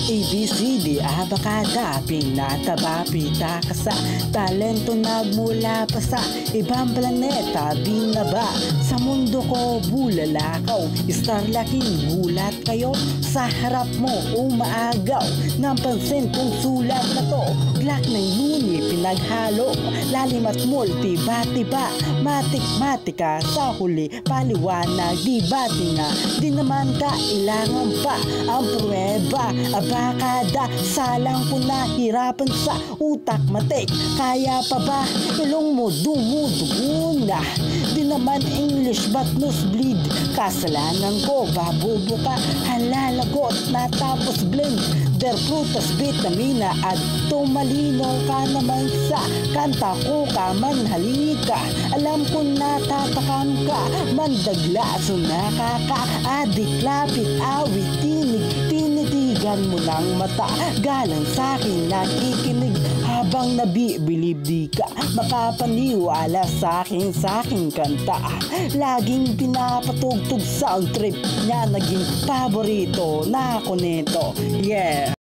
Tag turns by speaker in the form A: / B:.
A: ABCD, abakada, pinataba, pita ka sa talento nagmula pa sa ibang planeta, binaba sa mundo ko, bulalakaw, star laking gulat kayo sa harap mo, umaagaw ng pansin kung sulat na to, glak ng luni, pinaghalo, lalim at multi, bati-ba, matik-matika, sa huli, paliwanag, di bati nga, di naman kailangan pa ang pruweba, abakada, salang ko na hirapan sa utak matik, kaya pa ba ilong mo dumudugo na, di naman English but nosebleed, kasalanan ko, babubuka, halalagot, natapos blend, der frutas, vitamina, at tumalino ka naman sa kanta ko ka, manhalika, alam ko natatakam ka, mandagla, so nakaka-adik, lapit, awit, tinig, tinitigan mo ng mata, galang sa'kin nakikinig, habang nabibilib di ka makapaniwala sa'king kanta, laging pinapatugtog sound trip niya, naging paborito na ako nito, yeah.